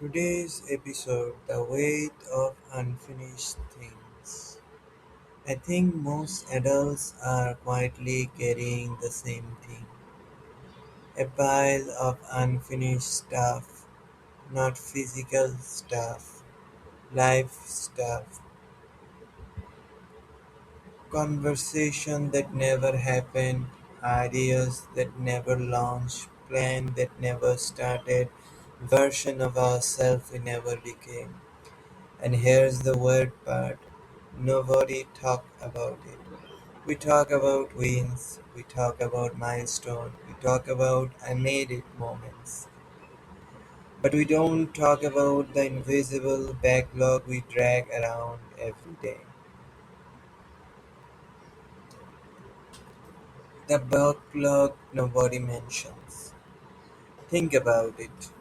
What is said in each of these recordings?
Today's episode: The Weight of Unfinished Things. I think most adults are quietly carrying the same thing: a pile of unfinished stuff, not physical stuff, life stuff, conversation that never happened, ideas that never launched, plan that never started, version of ourselves we never became. And here's the weird part: nobody talk about it. We talk about wins, we talk about milestones, we talk about I made it moments. But we don't talk about the invisible backlog we drag around every day. The backlog nobody mentions. Think about it.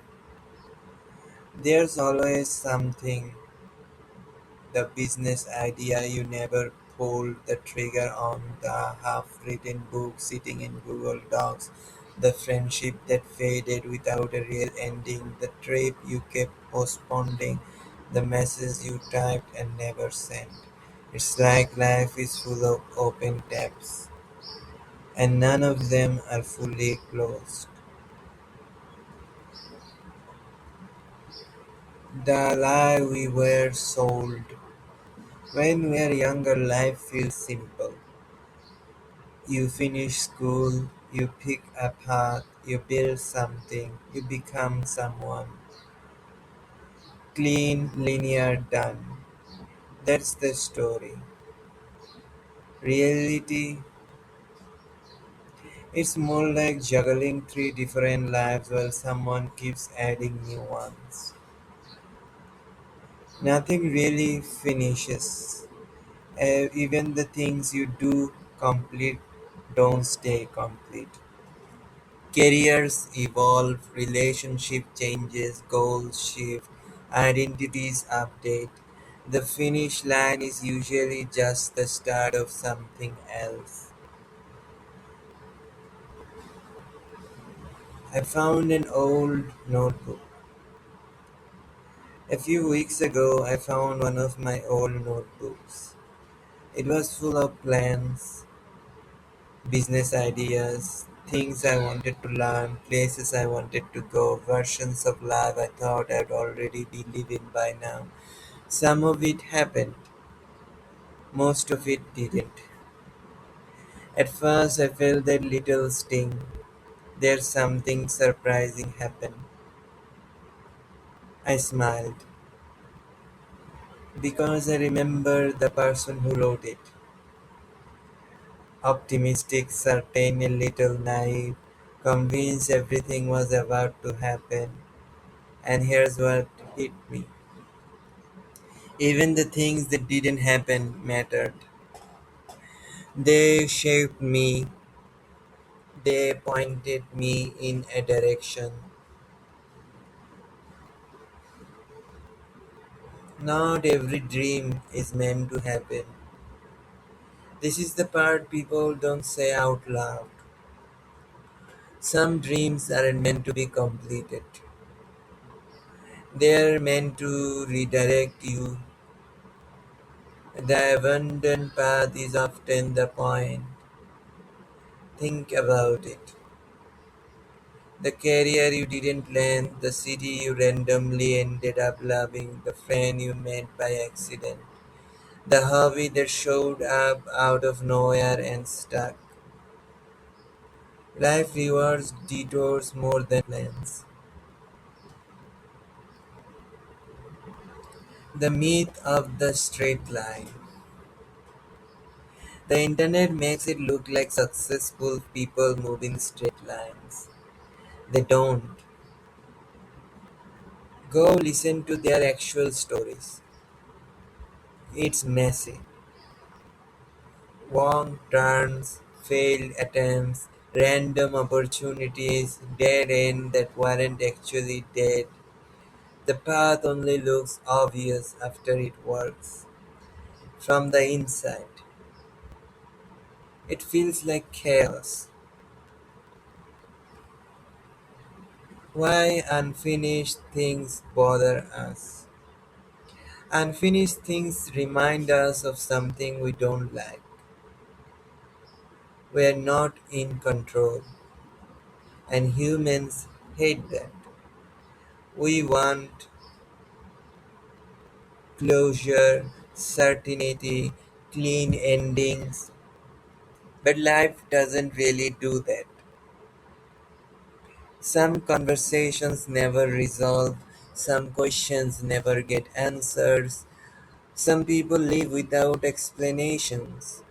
There's always something: the business idea you never pulled the trigger on, the half-written book sitting in Google Docs, the friendship that faded without a real ending, the trip you kept postponing, the message you typed and never sent. It's like life is full of open tabs, and none of them are fully closed. The lie we were sold. When we're younger, life feels simple. You finish school, you pick a path, you build something, you become someone. Clean, linear, done. That's the story. Reality, it's more like juggling three different lives while someone keeps adding new ones. Nothing really finishes. Even the things you do complete don't stay complete. Careers evolve, relationship changes, goals shift, identities update. The finish line is usually just the start of something else. I found an old notebook. A few weeks ago, I found one of my old notebooks. It was full of plans, business ideas, things I wanted to learn, places I wanted to go, versions of life I thought I'd already be living by now. Some of it happened, most of it didn't. At first, I felt that little sting. There's something surprising happened. I smiled because I remember the person who wrote it. Optimistic, certain, a little naive, convinced everything was about to happen. And here's what hit me: even the things that didn't happen mattered. They shaped me, they pointed me in a direction. Not every dream is meant to happen. This is the part people don't say out loud. Some dreams aren't meant to be completed. They're meant to redirect you. The abandoned path is often the point. Think about it. The career you didn't land, the city you randomly ended up loving, the friend you met by accident, the hobby that showed up out of nowhere and stuck. Life rewards detours more than plans. The myth of the straight line. The internet makes it look like successful people move in straight lines. They don't. Go listen to their actual stories. It's messy. Wrong turns, failed attempts, random opportunities, dead ends that weren't actually dead. The path only looks obvious after it works. From the inside, it feels like chaos. Why unfinished things bother us? Unfinished things remind us of something we don't like. We're not in control, and humans hate that. We want closure, certainty, clean endings, but life doesn't really do that. Some conversations never resolve, some questions never get answers, some people live without explanations,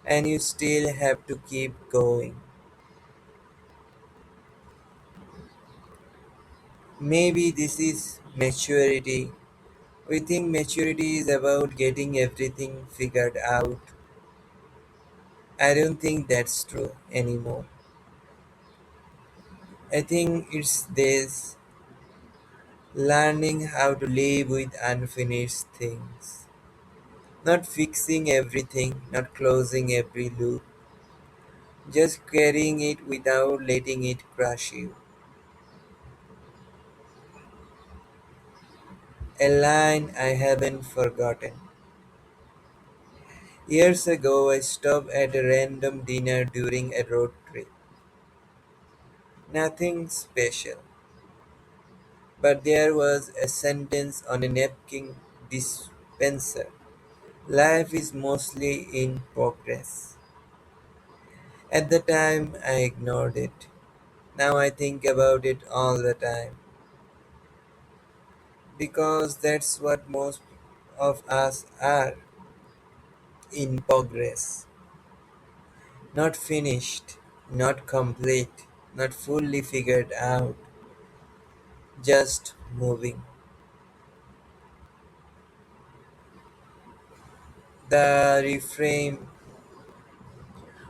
and you still have to keep going. Maybe this is maturity. We think maturity is about getting everything figured out. I don't think that's true anymore. I think it's this learning how to live with unfinished things. Not fixing everything, not closing every loop, just carrying it without letting it crush you. A line I haven't forgotten. Years ago, I stopped at a random dinner during a road trip. Nothing special, but there was a sentence on a napkin dispenser. Life is mostly in progress. At the time, I ignored it. Now I think about it all the time because that's what most of us are, in progress. Not finished, not complete, not fully figured out, just moving. The reframe: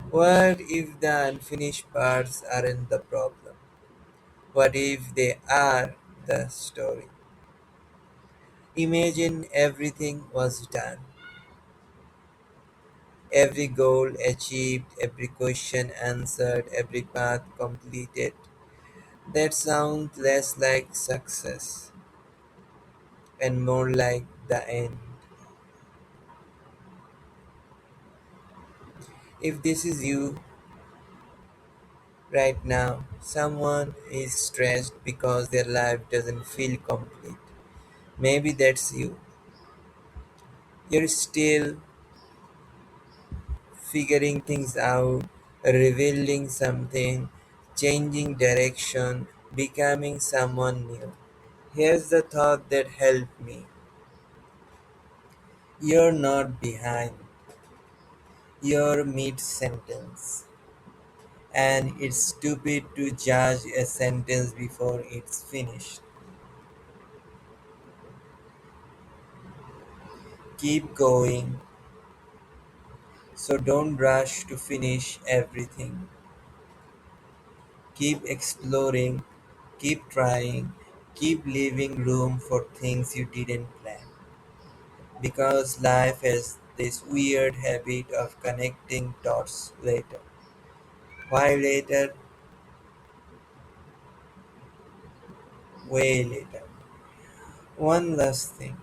what if the unfinished parts aren't the problem? What if they are the story? Imagine everything was done, every goal achieved, every question answered, every path completed. That sounds less like success and more like the end. If this is you right now, someone is stressed because their life doesn't feel complete. Maybe that's you. You're still figuring things out, revealing something, changing direction, becoming someone new. Here's the thought that helped me: you're not behind, you're mid sentence. And it's stupid to judge a sentence before it's finished. Keep going, so don't rush to finish everything. Keep exploring, keep trying, keep leaving room for things you didn't plan. Because life has this weird habit of connecting dots later. Why later? Way later. One last thing: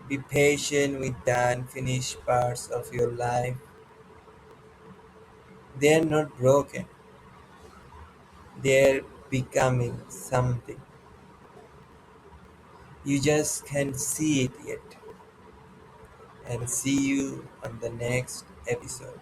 be patient with the unfinished parts of your life. They're not broken, they're becoming something. You just can't see it yet. And see you on the next episode.